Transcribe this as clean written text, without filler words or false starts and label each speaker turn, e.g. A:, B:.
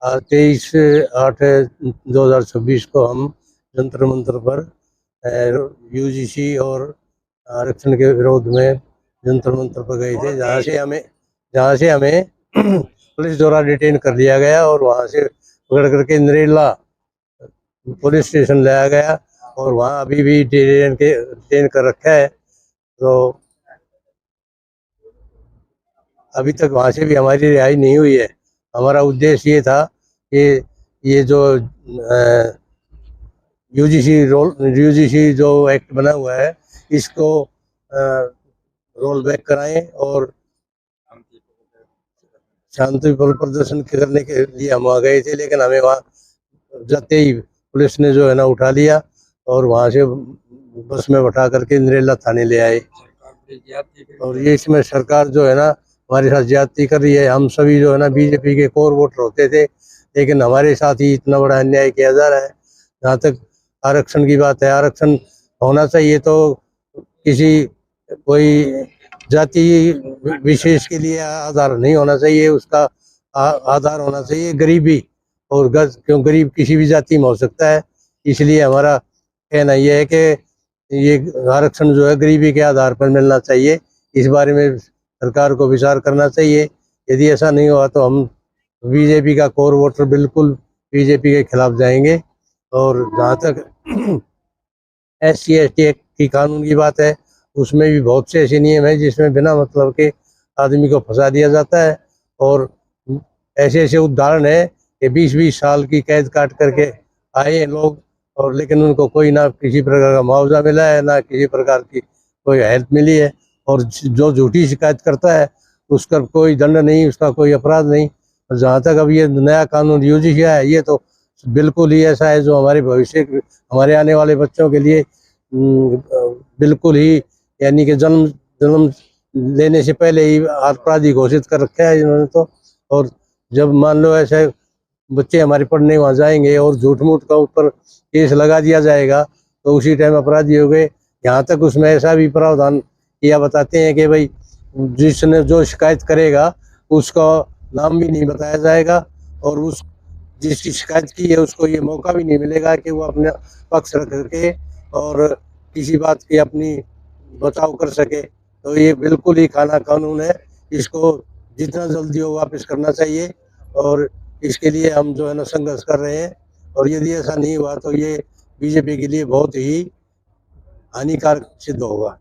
A: 23/8/2026 को हम जंतर मंतर पर यूजीसी और आरक्षण के विरोध में जंतर मंतर पर गए थे, जहाँ से हमें पुलिस द्वारा डिटेन कर लिया गया और वहाँ से पकड़ करके नरेला पुलिस स्टेशन लाया गया और वहाँ अभी भी डिटेन कर रखा है। तो अभी तक वहाँ से भी हमारी रिहाई नहीं हुई है। हमारा उद्देश्य ये था कि ये जो यूजीसी जो एक्ट बना हुआ है इसको रोल बैक कराएं और शांतिपूर्ण प्रदर्शन करने के लिए हम वहाँ गए थे, लेकिन हमें वहाँ जाते ही पुलिस ने जो है ना उठा लिया और वहाँ से बस में बैठा करके नरेला थाने ले आए। और ये इसमें सरकार जो है ना हमारे साथ ज्यादती कर रही है। हम सभी जो है ना बीजेपी के कोर वोटर होते थे, लेकिन हमारे साथ ही इतना बड़ा अन्याय किया जा रहा है। जहाँ तक आरक्षण की बात है, आरक्षण होना चाहिए तो किसी कोई जाति विशेष के लिए आधार नहीं होना चाहिए, उसका आधार होना चाहिए गरीबी। और क्यों गरीब किसी भी जाति में हो सकता है, इसलिए हमारा कहना यह है कि ये आरक्षण जो है गरीबी के आधार पर मिलना चाहिए। इस बारे में सरकार को विचार करना चाहिए। यदि ऐसा नहीं हुआ तो हम बीजेपी का कोर वोटर बिल्कुल बीजेपी के खिलाफ जाएंगे। और जहाँ तक SC/ST एक्ट की कानून की बात है, उसमें भी बहुत से ऐसे नियम हैं जिसमें बिना मतलब के आदमी को फंसा दिया जाता है। और ऐसे ऐसे उदाहरण है कि 20-20 साल की कैद काट करके आए हैं लोग, और लेकिन उनको कोई ना किसी प्रकार का मुआवजा मिला है, ना किसी प्रकार की कोई हेल्प मिली है। और जो झूठी शिकायत करता है उसका कोई दंड नहीं, उसका कोई अपराध नहीं। और जहाँ तक अब ये नया कानून यूजीसी है, ये तो बिल्कुल ही ऐसा है जो हमारे भविष्य, हमारे आने वाले बच्चों के लिए बिल्कुल ही, यानी कि जन्म लेने से पहले ही अपराधी घोषित कर रखा है इन्होंने तो। और जब मान लो ऐसे बच्चे हमारे पढ़ने वहाँ जाएंगे और झूठ मूठ का ऊपर केस लगा दिया जाएगा तो उसी टाइम अपराधी हो गए। यहाँ तक उसमें ऐसा भी प्रावधान किया बताते हैं कि भाई जिसने जो शिकायत करेगा उसका नाम भी नहीं बताया जाएगा, और उस जिसकी शिकायत की है उसको ये मौका भी नहीं मिलेगा कि वो अपना पक्ष रख करके और किसी बात की अपनी बचाव कर सके। तो ये बिल्कुल ही खाना कानून है, इसको जितना जल्दी हो वापस करना चाहिए। और इसके लिए हम जो है ना संघर्ष कर रहे हैं। और यदि ऐसा नहीं हुआ तो ये बीजेपी के लिए बहुत ही हानिकारक सिद्ध होगा।